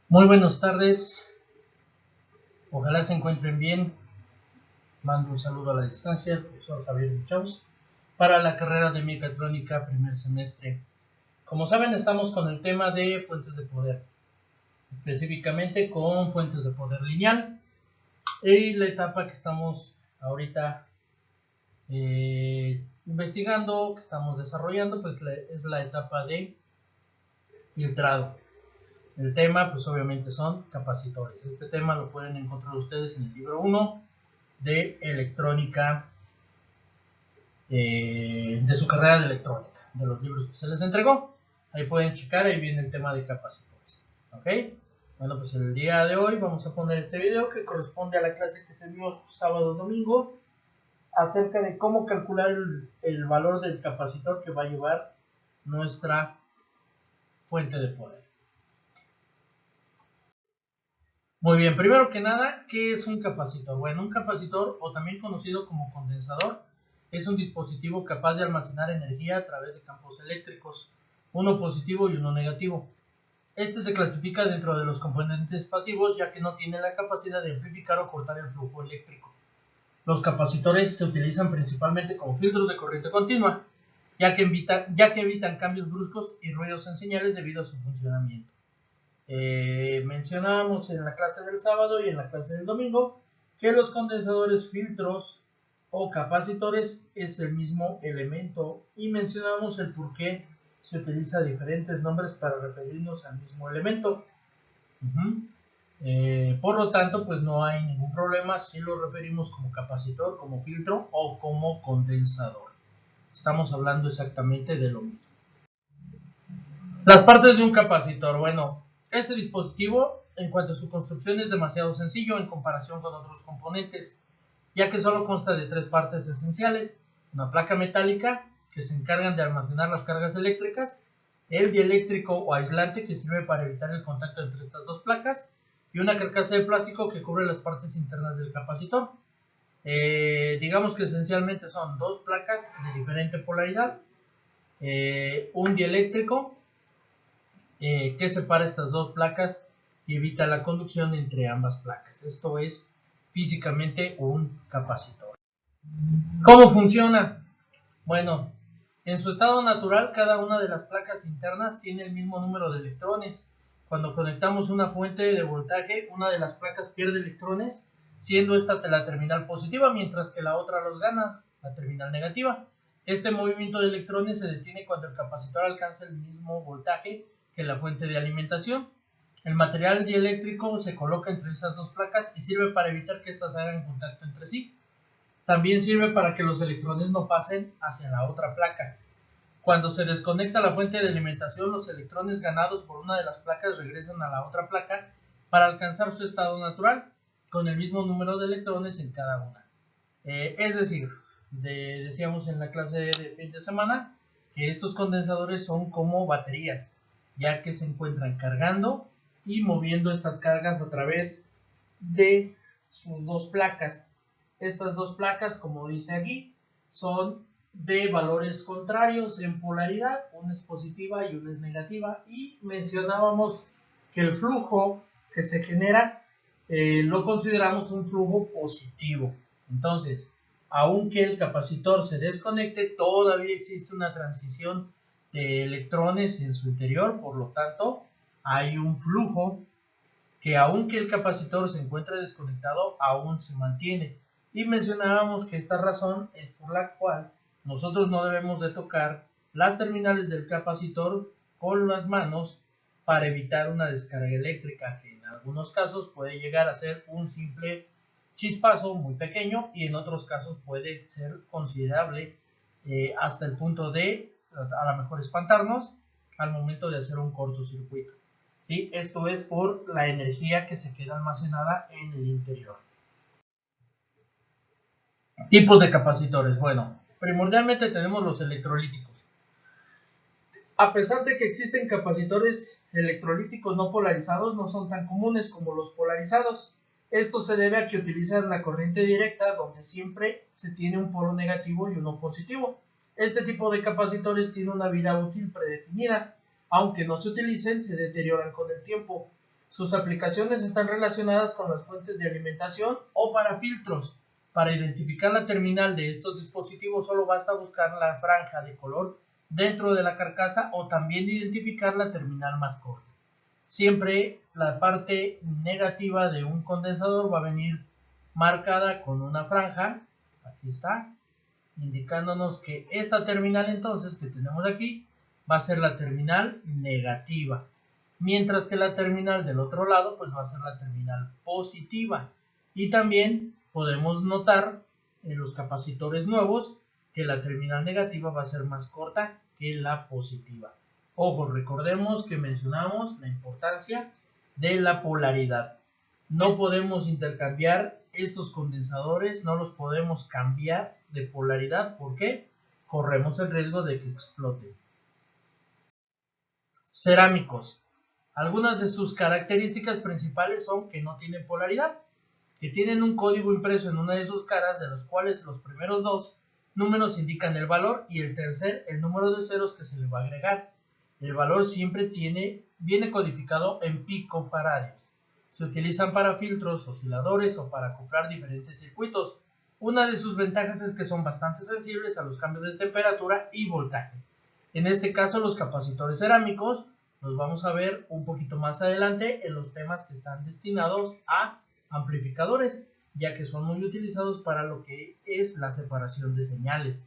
Muy buenas tardes, ojalá se encuentren bien. Mando un saludo a la distancia, profesor Javier Muchaus, para la carrera de mecatrónica primer semestre. Como saben, estamos con el tema de fuentes de poder, específicamente con fuentes de poder lineal. Y la etapa que estamos ahorita investigando, que estamos desarrollando, pues es la etapa de filtrado. El tema, pues obviamente son capacitores. Este tema lo pueden encontrar ustedes en el libro 1 de electrónica, de su carrera de electrónica, de los libros que se les entregó. Ahí pueden checar, ahí viene el tema de capacitores. ¿Ok? Bueno, pues el día de hoy vamos a poner este video que corresponde a la clase que se dio sábado y domingo acerca de cómo calcular el valor del capacitor que va a llevar nuestra fuente de poder. Muy bien, primero que nada, ¿qué es un capacitor? Bueno, un capacitor, o también conocido como condensador, es un dispositivo capaz de almacenar energía a través de campos eléctricos, uno positivo y uno negativo. Este se clasifica dentro de los componentes pasivos, ya que no tiene la capacidad de amplificar o cortar el flujo eléctrico. Los capacitores se utilizan principalmente como filtros de corriente continua, ya que evitan cambios bruscos y ruidos en señales debido a su funcionamiento. Mencionábamos en la clase del sábado y en la clase del domingo que los condensadores, filtros o capacitores es el mismo elemento y mencionamos el por qué se utiliza diferentes nombres para referirnos al mismo elemento. Por lo tanto, pues no hay ningún problema si lo referimos como capacitor, como filtro o como condensador. Estamos hablando exactamente de lo mismo. Las partes de un capacitor. Bueno, este dispositivo, en cuanto a su construcción, es demasiado sencillo en comparación con otros componentes, ya que solo consta de tres partes esenciales: una placa metálica, que se encargan de almacenar las cargas eléctricas; el dieléctrico o aislante, que sirve para evitar el contacto entre estas dos placas; y una carcasa de plástico que cubre las partes internas del capacitor. Digamos que esencialmente son dos placas de diferente polaridad, un dieléctrico que separa estas dos placas y evita la conducción entre ambas placas. Esto es físicamente un capacitor. ¿Cómo funciona? Bueno, en su estado natural, cada una de las placas internas tiene el mismo número de electrones. Cuando conectamos una fuente de voltaje, una de las placas pierde electrones, siendo esta la terminal positiva, mientras que la otra los gana, la terminal negativa. Este movimiento de electrones se detiene cuando el capacitor alcanza el mismo voltaje que la fuente de alimentación. El material dieléctrico se coloca entre esas dos placas y sirve para evitar que éstas hagan contacto entre sí. También sirve para que los electrones no pasen hacia la otra placa. Cuando se desconecta la fuente de alimentación, los electrones ganados por una de las placas regresan a la otra placa para alcanzar su estado natural, con el mismo número de electrones en cada una. Es decir, decíamos en la clase de fin de semana que estos condensadores son como baterías, ya que se encuentran cargando y moviendo estas cargas a través de sus dos placas. Estas dos placas, como dice aquí, son de valores contrarios en polaridad, una es positiva y una es negativa, y mencionábamos que el flujo que se genera lo consideramos un flujo positivo. Entonces, aunque el capacitor se desconecte, todavía existe una transición de electrones en su interior, por lo tanto, hay un flujo que, aunque el capacitor se encuentre desconectado, aún se mantiene. Y mencionábamos que esta razón es por la cual nosotros no debemos de tocar las terminales del capacitor con las manos para evitar una descarga eléctrica, que en algunos casos puede llegar a ser un simple chispazo muy pequeño y en otros casos puede ser considerable, hasta el punto de a lo mejor espantarnos al momento de hacer un cortocircuito. ¿Sí? Esto es por la energía que se queda almacenada en el interior. Tipos de capacitores. Bueno, primordialmente tenemos los electrolíticos. A pesar de que existen capacitores electrolíticos no polarizados, no son tan comunes como los polarizados. Esto se debe a que utilizan la corriente directa, donde siempre se tiene un polo negativo y uno positivo. Este tipo de capacitores tiene una vida útil predefinida. Aunque no se utilicen, se deterioran con el tiempo. Sus aplicaciones están relacionadas con las fuentes de alimentación o para filtros. Para identificar la terminal de estos dispositivos solo basta buscar la franja de color dentro de la carcasa o también identificar la terminal más corta. Siempre la parte negativa de un condensador va a venir marcada con una franja, aquí está, indicándonos que esta terminal entonces que tenemos aquí va a ser la terminal negativa, mientras que la terminal del otro lado pues va a ser la terminal positiva. Y también podemos notar en los capacitores nuevos que la terminal negativa va a ser más corta que la positiva. Ojo, recordemos que mencionamos la importancia de la polaridad. No podemos intercambiar estos condensadores, no los podemos cambiar de polaridad porque corremos el riesgo de que exploten. Cerámicos. Algunas de sus características principales son que no tienen polaridad, que tienen un código impreso en una de sus caras, de los cuales los primeros dos números indican el valor y el tercer el número de ceros que se le va a agregar. El valor siempre viene codificado en picofaradios. Se utilizan para filtros, osciladores o para acoplar diferentes circuitos. Una de sus ventajas es que son bastante sensibles a los cambios de temperatura y voltaje. En este caso, los capacitores cerámicos los vamos a ver un poquito más adelante en los temas que están destinados a amplificadores, ya que son muy utilizados para lo que es la separación de señales.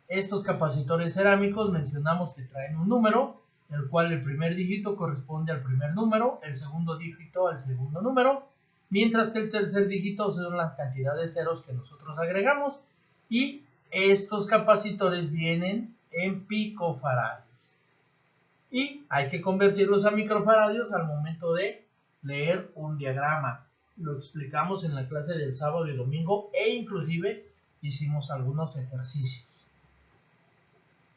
Estos capacitores cerámicos mencionamos que traen un número, el cual el primer dígito corresponde al primer número, el segundo dígito al segundo número, mientras que el tercer dígito son la cantidad de ceros que nosotros agregamos, y estos capacitores vienen en picofaradios. Y hay que convertirlos a microfaradios al momento de leer un diagrama. Lo explicamos en la clase del sábado y domingo e inclusive hicimos algunos ejercicios.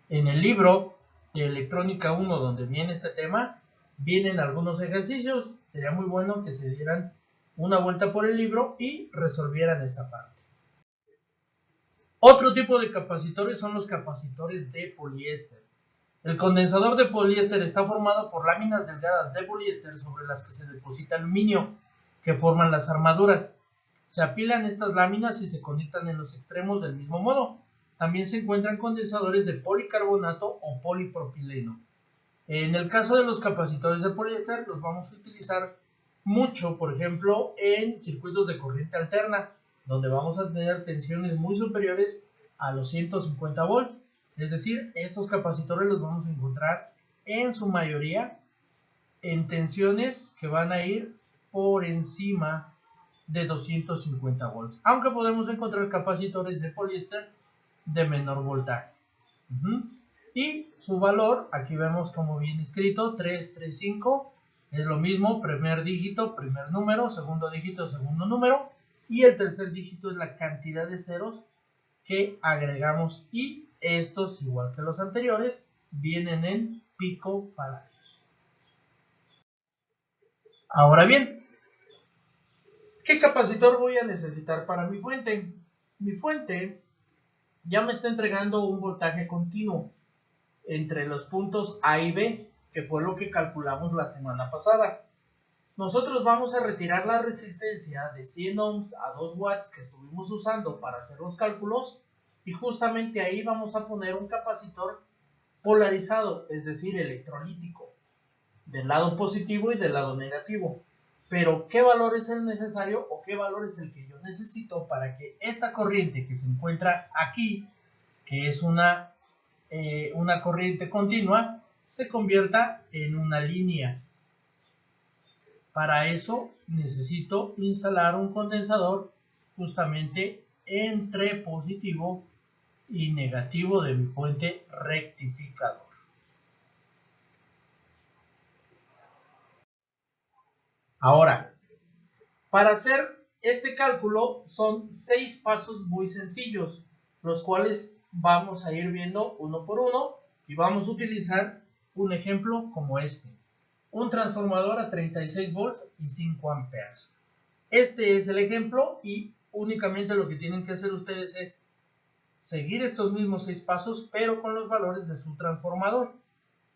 En el libro de Electrónica 1 donde viene este tema, vienen algunos ejercicios. Sería muy bueno que se dieran una vuelta por el libro y resolvieran esa parte. Otro tipo de capacitores son los capacitores de poliéster. El condensador de poliéster está formado por láminas delgadas de poliéster sobre las que se deposita aluminio, que forman las armaduras. Se apilan estas láminas y se conectan en los extremos del mismo modo. También se encuentran condensadores de policarbonato o polipropileno. En el caso de los capacitores de poliéster, los vamos a utilizar mucho, por ejemplo, en circuitos de corriente alterna, donde vamos a tener tensiones muy superiores a los 150 volts. Es decir, estos capacitores los vamos a encontrar en su mayoría en tensiones que van a ir por encima de 250 volts. Aunque podemos encontrar capacitores de poliéster de menor voltaje. Y su valor, aquí vemos como viene escrito, 335, es lo mismo, primer dígito, primer número, segundo dígito, segundo número, y el tercer dígito es la cantidad de ceros que agregamos, y estos, igual que los anteriores, vienen en picofaradios. Ahora bien, ¿qué capacitor voy a necesitar para mi fuente? Mi fuente ya me está entregando un voltaje continuo entre los puntos A y B, que fue lo que calculamos la semana pasada. Nosotros vamos a retirar la resistencia de 100 ohms a 2 watts que estuvimos usando para hacer los cálculos, y justamente ahí vamos a poner un capacitor polarizado, es decir, electrolítico, del lado positivo y del lado negativo. Pero ¿qué valor es el necesario o qué valor es el que yo necesito para que esta corriente que se encuentra aquí, que es una corriente continua, se convierta en una línea? Para eso necesito instalar un condensador justamente entre positivo y negativo de mi puente rectificador. Ahora, para hacer este cálculo son 6 pasos muy sencillos, los cuales vamos a ir viendo uno por uno, y vamos a utilizar un ejemplo como este. Un transformador a 36 volts y 5 amperes. Este es el ejemplo, y únicamente lo que tienen que hacer ustedes es seguir estos mismos 6 pasos, pero con los valores de su transformador,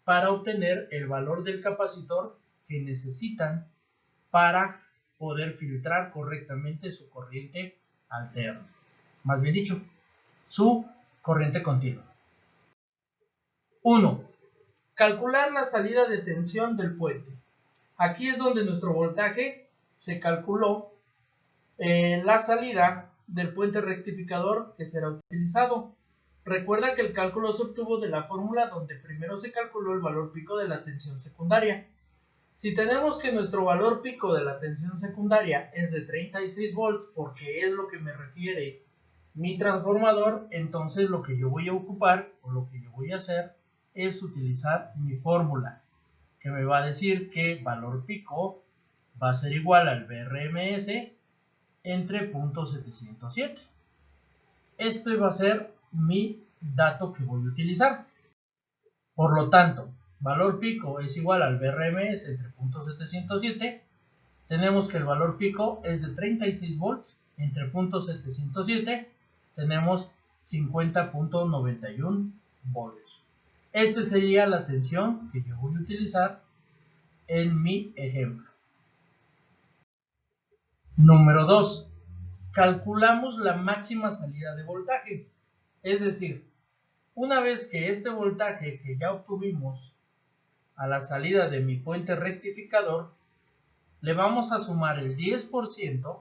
para obtener el valor del capacitor que necesitan para poder filtrar correctamente su corriente alterna. Más bien dicho, su corriente continua. 1. Calcular la salida de tensión del puente. Aquí es donde nuestro voltaje se calculó la salida del puente rectificador que será utilizado. Recuerda que el cálculo se obtuvo de la fórmula donde primero se calculó el valor pico de la tensión secundaria. Si tenemos que nuestro valor pico de la tensión secundaria es de 36 volts, porque es lo que me refiere mi transformador, entonces lo que yo voy a ocupar o lo que yo voy a hacer es utilizar mi fórmula, que me va a decir que valor pico va a ser igual al VRMS entre 0.707. Este va a ser mi dato que voy a utilizar. Por lo tanto, valor pico es igual al VRMS entre 0.707. Tenemos que el valor pico es de 36 volts entre 0.707. Tenemos 50.91 volts. Esta sería la tensión que yo voy a utilizar en mi ejemplo. Número 2. Calculamos la máxima salida de voltaje. Es decir, una vez que este voltaje que ya obtuvimos a la salida de mi puente rectificador, le vamos a sumar el 10%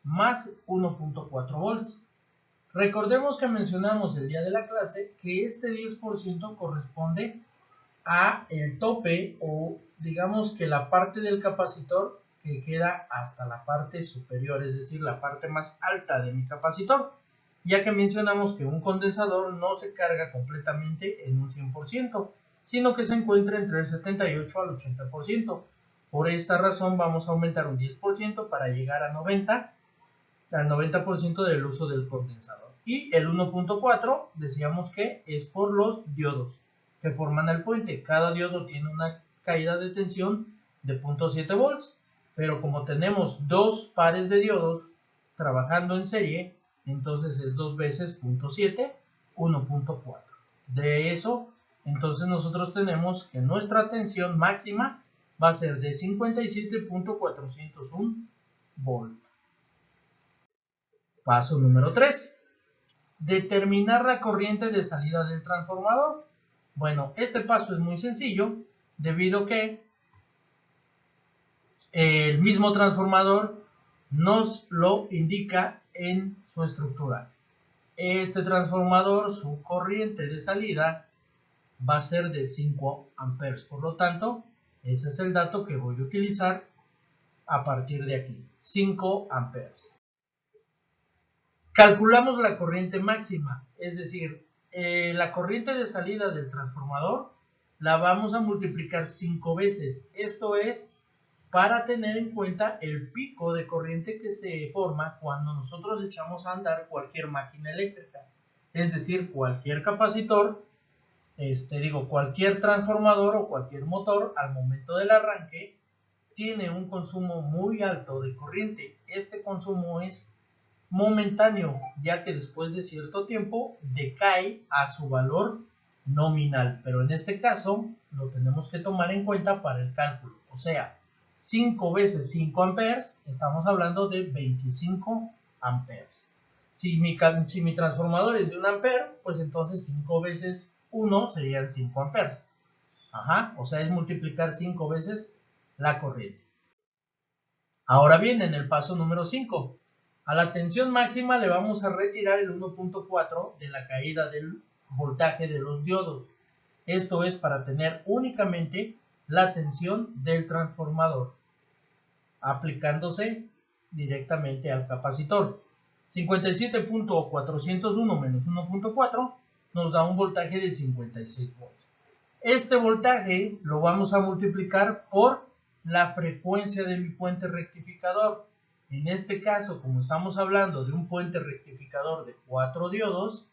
más 1.4 volts. Recordemos que mencionamos el día de la clase que este 10% corresponde a el tope o digamos que la parte del capacitor que queda hasta la parte superior, es decir, la parte más alta de mi capacitor, ya que mencionamos que un condensador no se carga completamente en un 100%, sino que se encuentra entre el 78 al 80%. Por esta razón vamos a aumentar un 10% para llegar a 90% del uso del condensador. Y el 1.4 decíamos que es por los diodos que forman el puente. Cada diodo tiene una caída de tensión de 0.7 volts, pero como tenemos dos pares de diodos trabajando en serie, entonces es 2 veces 0.7, 1.4. De eso, entonces nosotros tenemos que nuestra tensión máxima va a ser de 57.401 volts. Paso número 3. Determinar la corriente de salida del transformador. Bueno, este paso es muy sencillo, debido a que el mismo transformador nos lo indica en su estructura. Este transformador, su corriente de salida va a ser de 5 amperes. Por lo tanto, ese es el dato que voy a utilizar a partir de aquí, 5 amperes. Calculamos la corriente máxima, es decir, la corriente de salida del transformador la vamos a multiplicar 5 veces. Esto es para tener en cuenta el pico de corriente que se forma cuando nosotros echamos a andar cualquier máquina eléctrica. Es decir, cualquier capacitor, cualquier transformador o cualquier motor al momento del arranque tiene un consumo muy alto de corriente. Este consumo es momentáneo, ya que después de cierto tiempo decae a su valor nominal, pero en este caso lo tenemos que tomar en cuenta para el cálculo, o sea, 5 veces 5 amperes, estamos hablando de 25 amperes. Si mi transformador es de 1 ampere, pues entonces 5 veces 1 serían 5 amperes. O sea, es multiplicar 5 veces la corriente. Ahora bien, en el paso número 5, a la tensión máxima le vamos a retirar el 1.4 de la caída del voltaje de los diodos. Esto es para tener únicamente la tensión del transformador, aplicándose directamente al capacitor. 57.401 menos 1.4 nos da un voltaje de 56 volts. Este voltaje lo vamos a multiplicar por la frecuencia de mi puente rectificador. En este caso, como estamos hablando de un puente rectificador de 4 diodos,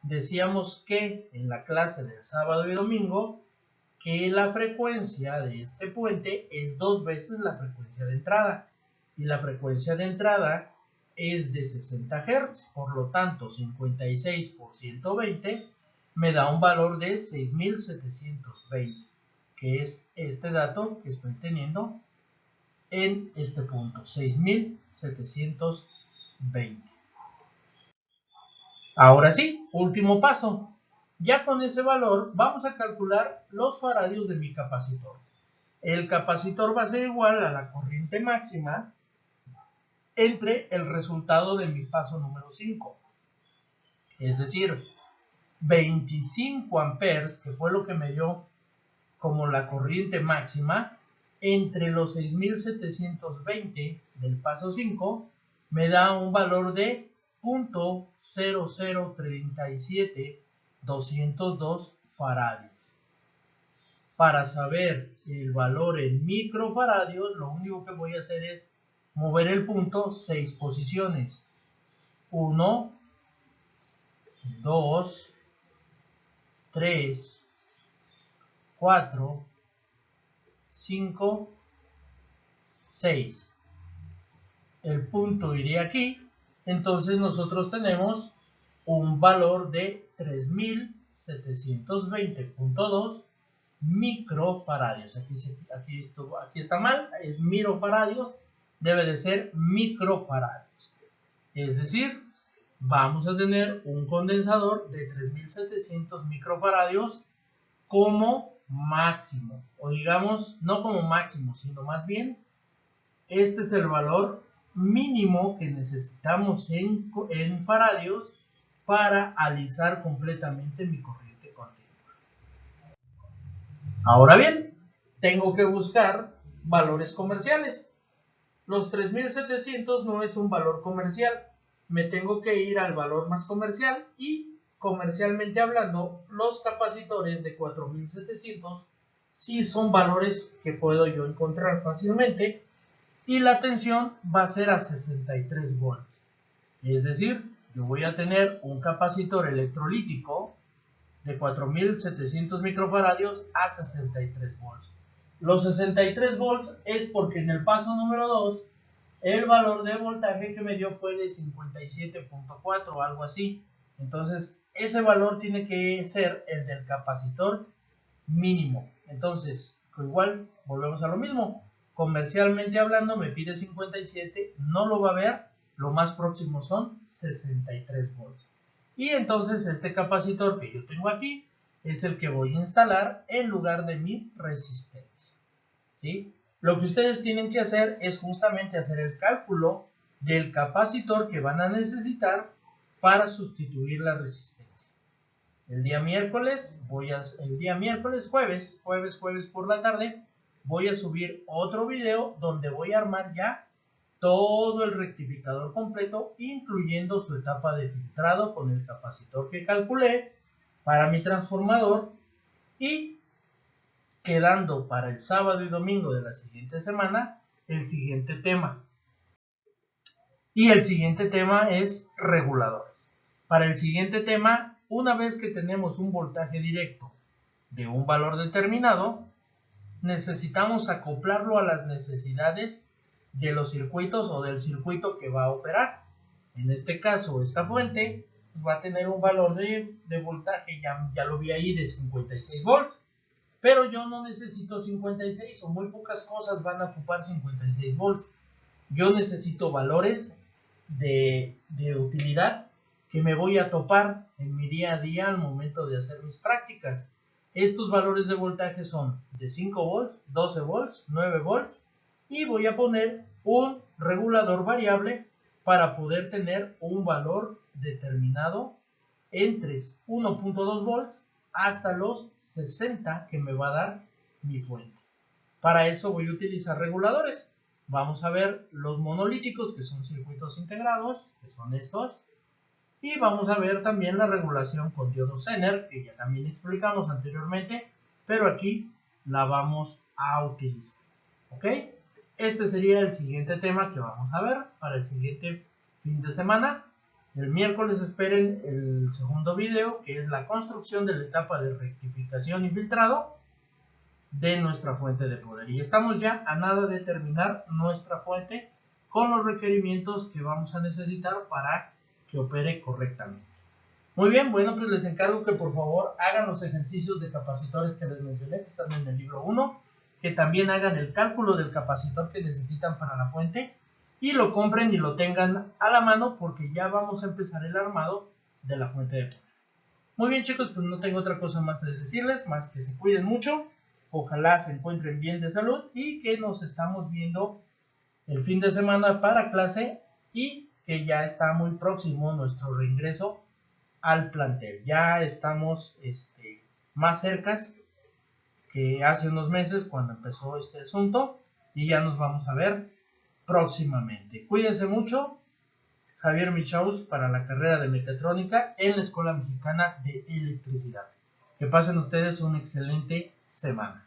decíamos que en la clase del sábado y domingo que la frecuencia de este puente es 2 veces la frecuencia de entrada, y la frecuencia de entrada es de 60 Hz, por lo tanto 56 por 120 me da un valor de 6720, que es este dato que estoy teniendo en este punto, 6720. Ahora sí, último paso. Ya con ese valor vamos a calcular los faradios de mi capacitor. El capacitor va a ser igual a la corriente máxima entre el resultado de mi paso número 5. Es decir, 25 amperes, que fue lo que me dio como la corriente máxima, entre los 6720 del paso 5, me da un valor de 0.0037202 faradios. Para saber el valor en microfaradios, lo único que voy a hacer es mover el punto 6 posiciones. 1, 2, 3, 4, 5, 6. El punto iría aquí. Entonces nosotros tenemos un valor de 3720.2 microfaradios. Aquí está mal, es mirofaradios, debe de ser microfaradios. Es decir, vamos a tener un condensador de 3700 microfaradios como máximo, o digamos, no como máximo, sino más bien, este es el valor mínimo que necesitamos en faradios para alisar completamente mi corriente continua. Ahora bien, tengo que buscar valores comerciales. Los 3700 no es un valor comercial. Me tengo que ir al valor más comercial y, comercialmente hablando, los capacitores de 4700 sí son valores que puedo yo encontrar fácilmente, y la tensión va a ser a 63 volts. Es decir, yo voy a tener un capacitor electrolítico de 4700 microfaradios a 63 volts. Los 63 volts es porque en el paso número 2 el valor de voltaje que me dio fue de 57.4 o algo así. Entonces ese valor tiene que ser el del capacitor mínimo. Entonces igual volvemos a lo mismo. Comercialmente hablando me pide 57, no lo va a ver, lo más próximo son 63 volts. Y entonces este capacitor que yo tengo aquí es el que voy a instalar en lugar de mi resistencia. ¿Sí? Lo que ustedes tienen que hacer es justamente hacer el cálculo del capacitor que van a necesitar para sustituir la resistencia. El día miércoles, jueves por la tarde, voy a subir otro video donde voy a armar ya todo el rectificador completo, incluyendo su etapa de filtrado con el capacitor que calculé para mi transformador, y quedando para el sábado y domingo de la siguiente semana el siguiente tema. Y el siguiente tema es reguladores. Para el siguiente tema, una vez que tenemos un voltaje directo de un valor determinado, necesitamos acoplarlo a las necesidades de los circuitos o del circuito que va a operar. En este caso, esta fuente pues, va a tener un valor de voltaje, ya lo vi ahí, de 56 volts. Pero yo no necesito 56, o muy pocas cosas van a ocupar 56 volts. Yo necesito valores de utilidad que me voy a topar en mi día a día al momento de hacer mis prácticas. Estos valores de voltaje son de 5 volts, 12 volts, 9 volts, y voy a poner un regulador variable para poder tener un valor determinado entre 1.2 volts hasta los 60 que me va a dar mi fuente. Para eso voy a utilizar reguladores. Vamos a ver los monolíticos, que son circuitos integrados, que son estos. Y vamos a ver también la regulación con diodo Zener, que ya también explicamos anteriormente, pero aquí la vamos a utilizar. ¿Ok? Este sería el siguiente tema que vamos a ver para el siguiente fin de semana. El miércoles esperen el segundo video, que es la construcción de la etapa de rectificación y filtrado de nuestra fuente de poder. Y estamos ya a nada de terminar nuestra fuente con los requerimientos que vamos a necesitar para que opere correctamente. Muy bien, bueno, pues les encargo que por favor hagan los ejercicios de capacitores que les mencioné, que están en el libro 1, que también hagan el cálculo del capacitor que necesitan para la fuente y lo compren y lo tengan a la mano porque ya vamos a empezar el armado de la fuente de poder. Muy bien, chicos, pues no tengo otra cosa más de decirles, más que se cuiden mucho, ojalá se encuentren bien de salud y que nos estamos viendo el fin de semana para clase y que ya está muy próximo nuestro reingreso al plantel. Ya estamos más cercas que hace unos meses cuando empezó este asunto y ya nos vamos a ver próximamente. Cuídense mucho. Javier Michaus para la carrera de mecatrónica en la Escuela Mexicana de Electricidad. Que pasen ustedes una excelente semana.